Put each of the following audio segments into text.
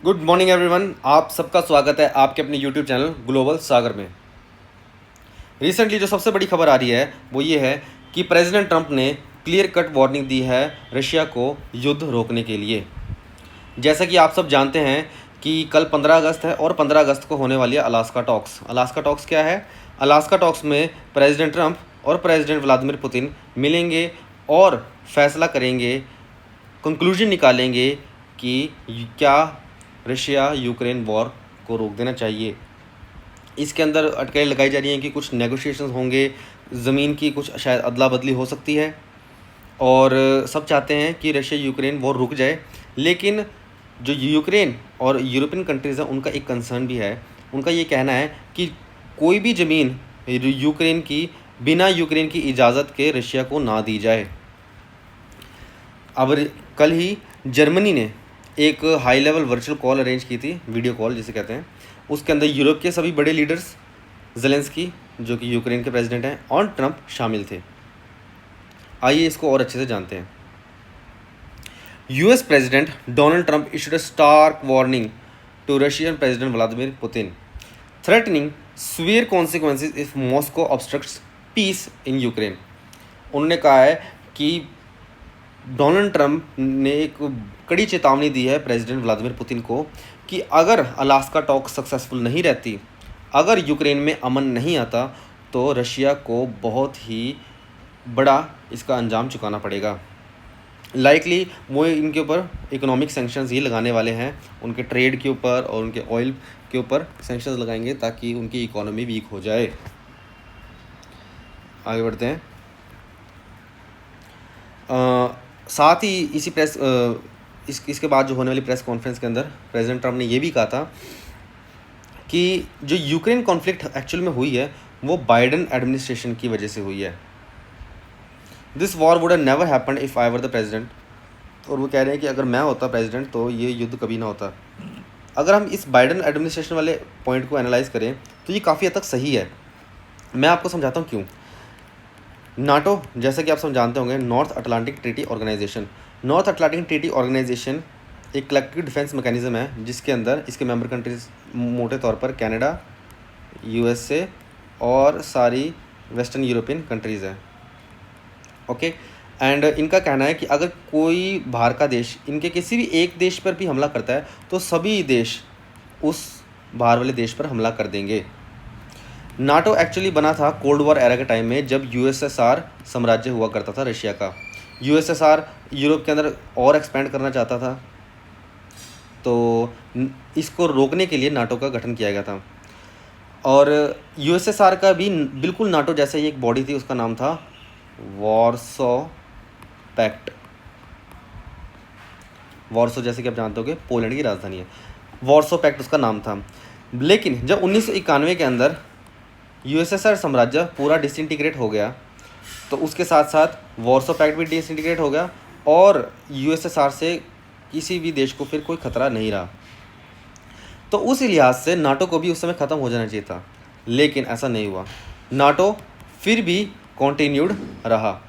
Good morning everyone, आप सबका स्वागत है आपके अपने यूट्यूब चैनल ग्लोबल सागर में। रिसेंटली जो सबसे बड़ी खबर आ रही है वो ये है कि प्रेसिडेंट ट्रंप ने क्लियर कट वार्निंग दी है रशिया को युद्ध रोकने के लिए। जैसा कि आप सब जानते हैं कि कल 15 अगस्त है और 15 अगस्त को होने वाली है अलास्का टॉक्स। अलास्का टॉक्स क्या है? अलास्का टॉक्स में प्रेसिडेंट ट्रंप और प्रेसिडेंट व्लादिमीर पुतिन मिलेंगे और फैसला करेंगे, कंक्लूजन निकालेंगे कि क्या रशिया यूक्रेन वॉर को रोक देना चाहिए। इसके अंदर अटकलें लगाई जा रही हैं कि कुछ नेगोशिएशंस होंगे, ज़मीन की कुछ शायद अदला बदली हो सकती है और सब चाहते हैं कि रशिया यूक्रेन वॉर रुक जाए। लेकिन जो यूक्रेन और यूरोपियन कंट्रीज़ हैं उनका एक कंसर्न भी है। उनका ये कहना है कि कोई भी ज़मीन यूक्रेन की बिना यूक्रेन की इजाज़त के रशिया को ना दी जाए। अब कल ही जर्मनी ने एक high level virtual call arrange की थी, वीडियो कॉल जिसे कहते हैं। उसके अंदर यूरोप के सभी बड़े लीडर्स, ज़ेलेंस्की जो कि यूक्रेन के प्रेसिडेंट हैं, और ट्रंप शामिल थे। आइए इसको और अच्छे से जानते हैं। US president Donald Trump issued a stark warning to Russian president Vladimir Putin, threatening severe consequences if Moscow obstructs peace in Ukraine. उन्होंने कहा है कि डोनाल्ड ट्रंप ने एक कड़ी चेतावनी दी है प्रेसिडेंट व्लादिमीर पुतिन को कि अगर अलास्का टॉक सक्सेसफुल नहीं रहती, अगर यूक्रेन में अमन नहीं आता, तो रशिया को बहुत ही बड़ा इसका अंजाम चुकाना पड़ेगा। लाइकली वो इनके ऊपर इकोनॉमिक सैंक्शंस ही लगाने वाले हैं, उनके ट्रेड के ऊपर और उनके ऑयल के ऊपर सैंक्शंस लगाएंगे ताकि उनकी इकोनॉमी वीक हो जाए। आगे बढ़ते हैं। साथ ही इसी इसके बाद जो होने वाली प्रेस कॉन्फ्रेंस के अंदर प्रेसिडेंट ट्रंप ने ये भी कहा था कि जो यूक्रेन कॉन्फ्लिक्ट एक्चुअल में हुई है वो बाइडेन एडमिनिस्ट्रेशन की वजह से हुई है। This war would have never happened if I were the president. और वो कह रहे हैं कि अगर मैं होता प्रेसिडेंट तो ये युद्ध कभी ना होता। अगर हम इस बाइडेन एडमिनिस्ट्रेशन वाले पॉइंट को एनालाइज करें तो ये काफ़ी हद तक सही है। मैं आपको समझाता हूँ क्यों। नाटो, जैसा कि आप सब जानते होंगे, North Atlantic Treaty Organization. North Atlantic Treaty Organization एक कलेक्टिव डिफेंस मैकेनिज्म है जिसके अंदर इसके मेंबर कंट्रीज मोटे तौर पर कनाडा, यूएसए और सारी वेस्टर्न यूरोपियन कंट्रीज़ हैं। ओके, एंड इनका कहना है कि अगर कोई बाहर का देश इनके किसी भी एक देश पर भी हमला करता है तो सभी देश उस बाहर वाले देश पर हमला कर देंगे। नाटो एक्चुअली बना था कोल्ड वॉर एरा के टाइम में, जब यूएसएसआर साम्राज्य हुआ करता था रशिया का। यूएसएसआर यूरोप के अंदर और एक्सपेंड करना चाहता था, तो इसको रोकने के लिए नाटो का गठन किया गया था। और यूएसएसआर का भी बिल्कुल नाटो जैसा ही एक बॉडी थी, उसका नाम था वॉर्सो पैक्ट। वॉर्सो जैसे कि आप जानते होंगे पोलैंड की राजधानी है, वॉर्सो पैक्ट उसका नाम था। लेकिन जब 1991 के अंदर यूएसएसआर साम्राज्य पूरा डिसइंटीग्रेट हो गया तो उसके साथ साथ वॉर्सो पैक्ट भी डिसइंटीग्रेट हो गया और यूएसएसआर से किसी भी देश को फिर कोई खतरा नहीं रहा। तो उस लिहाज से नाटो को भी उस समय ख़त्म हो जाना चाहिए था, लेकिन ऐसा नहीं हुआ। नाटो फिर भी कॉन्टिन्यूड रहा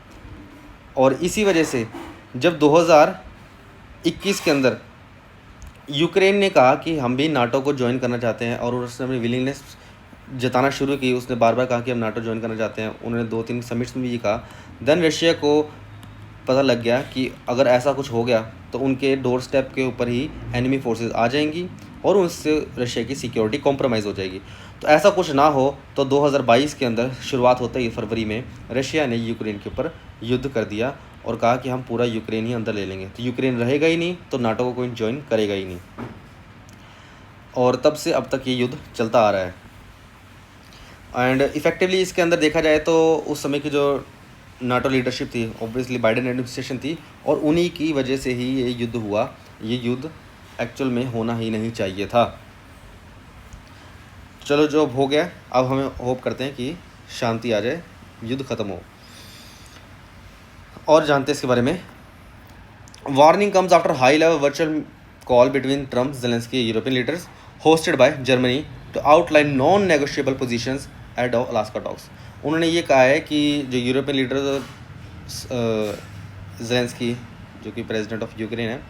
और इसी वजह से जब 2021 के अंदर यूक्रेन ने कहा कि हम भी नाटो को ज्वाइन करना चाहते हैं और उसने अपनी विलिंगनेस जताना शुरू की, उसने बार बार कहा कि हम नाटो ज्वाइन करना चाहते हैं, उन्होंने 2-3 समिट्स में भी ये कहा, देन रशिया को पता लग गया कि अगर ऐसा कुछ हो गया तो उनके डोर स्टेप के ऊपर ही एनिमी फोर्सेस आ जाएंगी और उससे रशिया की सिक्योरिटी कॉम्प्रोमाइज़ हो जाएगी। तो ऐसा कुछ ना हो, तो 2022 के अंदर शुरुआत होते ही फरवरी में रशिया ने यूक्रेन के ऊपर युद्ध कर दिया और कहा कि हम पूरा यूक्रेन ही अंदर ले लेंगे। तो यूक्रेन रहेगा ही नहीं तो नाटो को कोई ज्वाइन करेगा ही नहीं, और तब से अब तक ये युद्ध चलता आ रहा है। एंड इफ़ेक्टिवली इसके अंदर देखा जाए तो उस समय की जो नाटो लीडरशिप थी ऑब्वियसली बाइडेन एडमिनिस्ट्रेशन थी और उन्हीं की वजह से ही ये युद्ध हुआ। ये युद्ध एक्चुअल में होना ही नहीं चाहिए था। चलो, जो हो गया, अब हमें होप करते हैं कि शांति आ जाए, युद्ध ख़त्म हो। और जानते हैं इसके बारे में। Warning comes after high level virtual call between Trump Zelensky European leaders hosted by Germany to outline non negotiable positions at Alaska talks. उन्होंने ये कहा है कि जो यूरोपियन लीडर ज़ेलेंस्की जो कि प्रेसिडेंट ऑफ यूक्रेन है,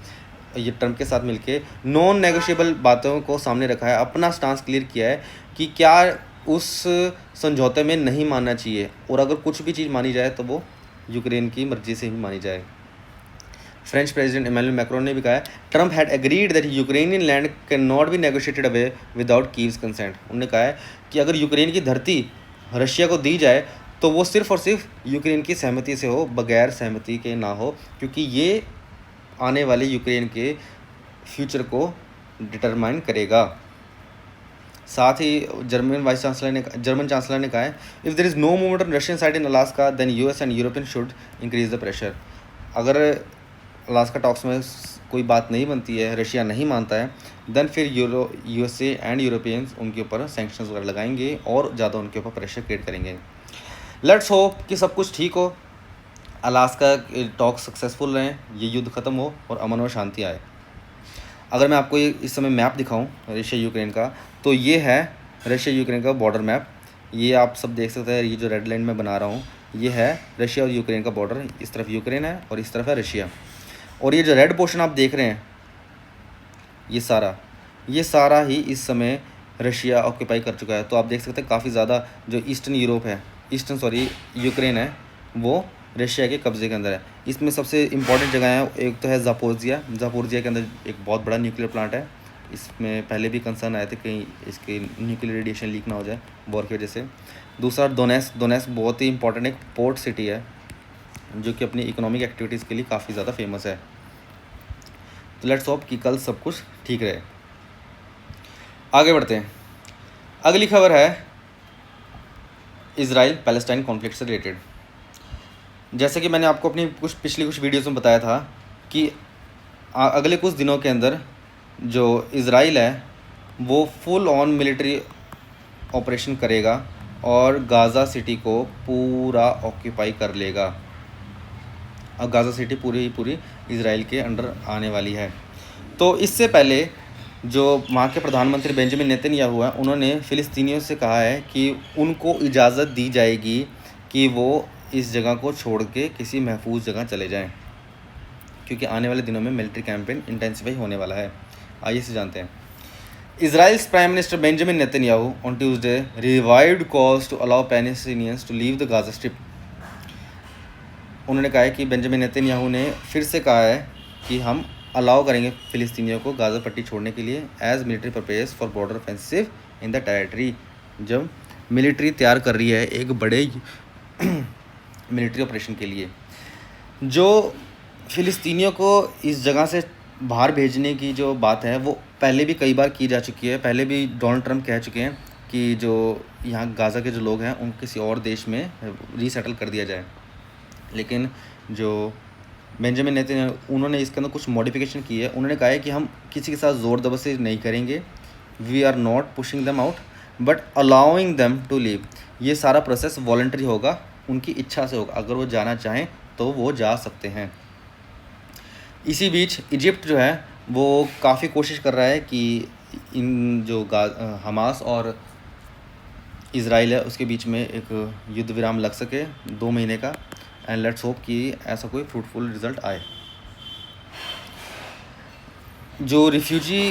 ये ट्रम्प के साथ मिलके नॉन नेगोशिएबल बातों को सामने रखा है, अपना स्टांस क्लियर किया है कि क्या उस समझौते में नहीं मानना चाहिए, और अगर कुछ भी चीज़ मानी जाए तो वो यूक्रेन की मर्जी से ही मानी जाए। फ्रेंच प्रेसिडेंट इमैनुअल मैक्रोन ने भी कहा है Trump had agreed that Ukrainian land can not be negotiated away without Kyiv's consent. उन्होंने कहा है कि अगर यूक्रेन की धरती रशिया को दी जाए तो वो सिर्फ और सिर्फ यूक्रेन की सहमति से हो, बगैर सहमति के ना हो, क्योंकि ये आने वाले यूक्रेन के फ्यूचर को डिटरमाइन करेगा। साथ ही जर्मन चांसलर ने कहा है if there is no movement on Russian side in Alaska then US and European should increase the pressure. अगर अलास्का टॉक्स में कोई बात नहीं बनती है, रशिया नहीं मानता है, देन फिर यूएसए एंड यूरोपियंस उनके ऊपर सैंक्शंस वगैरह लगाएंगे और ज़्यादा उनके ऊपर प्रेशर क्रिएट करेंगे। लेट्स होप कि सब कुछ ठीक हो, अलास्का टॉक सक्सेसफुल रहें, ये युद्ध ख़त्म हो और अमन और शांति आए। अगर मैं आपको इस समय मैप दिखाऊं रशिया यूक्रेन का, तो ये है रशिया यूक्रेन का बॉर्डर मैप। ये आप सब देख सकते हैं, ये जो रेड लाइन में बना रहा हूँ ये है रशिया और यूक्रेन का बॉर्डर। इस तरफ यूक्रेन है और इस तरफ है रशिया। और ये जो रेड पोर्शन आप देख रहे हैं ये सारा ही इस समय रशिया ऑक्यूपाई कर चुका है। तो आप देख सकते हैं काफ़ी ज़्यादा जो यूक्रेन है वो रशिया के कब्ज़े के अंदर है। इसमें सबसे इम्पॉर्टेंट जगह है, एक तो है जापोरिजिया के अंदर एक बहुत बड़ा न्यूक्लियर प्लांट है। इसमें पहले भी कंसर्न आए थे कहीं इसके न्यूक्लियर रेडिएशन लीक ना हो जाए वॉर की वजह से। दूसरा डोनेस्क बहुत ही इंपॉर्टेंट एक पोर्ट सिटी है जो कि अपनी इकोनॉमिक एक्टिविटीज़ के लिए काफ़ी ज़्यादा फेमस है। तो लेट्स होप कि कल सब कुछ ठीक रहे। आगे बढ़ते हैं। अगली खबर है इजराइल पैलेस्टाइन कॉन्फ्लिक्ट से रिलेटेड। जैसे कि मैंने आपको अपनी पिछली कुछ वीडियोस में बताया था कि अगले कुछ दिनों के अंदर जो इजराइल है वो फुल ऑन मिलिट्री ऑपरेशन करेगा और गाज़ा सिटी को पूरा ऑक्यूपाई कर लेगा। अब गाज़ा सिटी पूरी इजराइल के अंडर आने वाली है। तो इससे पहले जो वहाँ के प्रधानमंत्री बेंजामिन नेतन्याहू हैं, उन्होंने फ़िलिस्तीनियों से कहा है कि उनको इजाज़त दी जाएगी कि वो इस जगह को छोड़ के किसी महफूज जगह चले जाएं, क्योंकि आने वाले दिनों में मिलिट्री कैंपेन इंटेंसिफाई होने वाला है। आइए से जानते हैं। Israel's Prime Minister Benjamin Netanyahu on Tuesday revived calls to allow Palestinians to leave the Gaza Strip. उन्होंने कहा है कि बेंजामिन नेतन्याहू ने फिर से कहा है कि हम अलाउ करेंगे फ़िलिस्तीनियों को गाज़ा पट्टी छोड़ने के लिए as military prepares for border offensive in the territory. जब मिलिट्री तैयार कर रही है एक बड़े मिलिट्री ऑपरेशन के लिए, जो फ़िलिस्तीनियों को इस जगह से बाहर भेजने की जो बात है वो पहले भी कई बार की जा चुकी है। पहले भी डोनाल्ड ट्रंप कह चुके हैं कि जो यहाँ गाज़ा के जो लोग हैं उनको किसी और देश में रीसेटल कर दिया जाए, लेकिन जो बेंजामिन नेतन्याहू उन्होंने इसके अंदर कुछ मॉडिफिकेशन की है। उन्होंने कहा है कि हम किसी के साथ ज़ोर ज़बरदस्ती नहीं करेंगे, we are not pushing them out but allowing them to leave. ये सारा प्रोसेस वॉलंटरी होगा, उनकी इच्छा से होगा, अगर वो जाना चाहें तो वो जा सकते हैं। इसी बीच इजिप्ट जो है वो काफ़ी कोशिश कर रहा है कि इन जो हमास और इज़राइल है उसके बीच में एक युद्ध विराम लग सके 2 महीने का, एंड लेट्स होप कि ऐसा कोई फ्रूटफुल रिज़ल्ट आए। जो रिफ्यूजी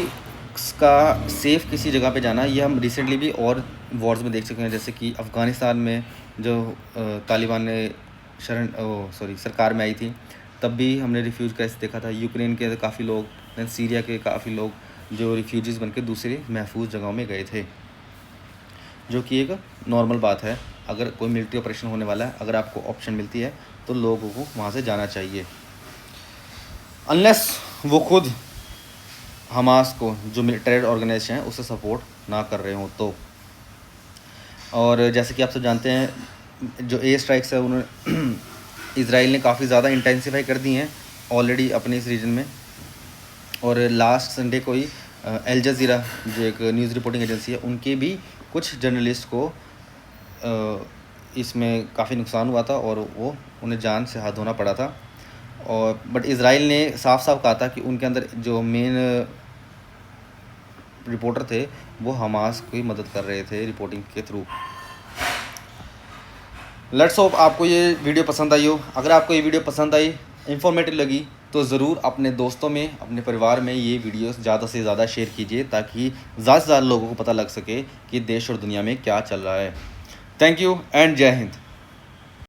का सेफ़ किसी जगह पे जाना, ये हम रिसेंटली भी और वॉर्स में देख चुके हैं, जैसे कि अफ़गानिस्तान में जो तालिबान ने सरकार में आई थी तब भी हमने रिफ्यूज का देखा था। यूक्रेन के काफ़ी लोग, सीरिया के काफ़ी लोग जो रिफ्यूजीज़ बन के दूसरी महफूज जगहों में गए थे, जो कि एक नॉर्मल बात है। अगर कोई मिलिट्री ऑपरेशन होने वाला है, अगर आपको ऑप्शन मिलती है तो लोगों को वहाँ से जाना चाहिए, अनलेस वो खुद हमास को जो टेरर ऑर्गेनाइजेशन है उसे सपोर्ट ना कर रहे हों तो। और जैसे कि आप सब जानते हैं जो एयर स्ट्राइक्स है उन्होंने इज़राइल ने काफ़ी ज़्यादा इंटेंसिफाई कर दी हैं ऑलरेडी अपने इस रीजन में। और लास्ट संडे को ही अल जज़ीरा जो एक न्यूज़ रिपोर्टिंग एजेंसी है उनके भी कुछ जर्नलिस्ट को इसमें काफ़ी नुकसान हुआ था और वो उन्हें जान से हाथ धोना पड़ा था। और बट इज़राइल ने साफ साफ कहा था कि उनके अंदर जो मेन रिपोर्टर थे वो हमास की मदद कर रहे थे रिपोर्टिंग के थ्रू। लेट्स होप आपको ये वीडियो पसंद आई हो। अगर आपको ये वीडियो पसंद आई, इंफॉर्मेटिव लगी, तो ज़रूर अपने दोस्तों में, अपने परिवार में ये वीडियोस ज़्यादा से ज़्यादा शेयर कीजिए, ताकि ज़्यादा से ज़्यादा लोगों को पता लग सके कि देश और दुनिया में क्या चल रहा है। थैंक यू एंड जय हिंद।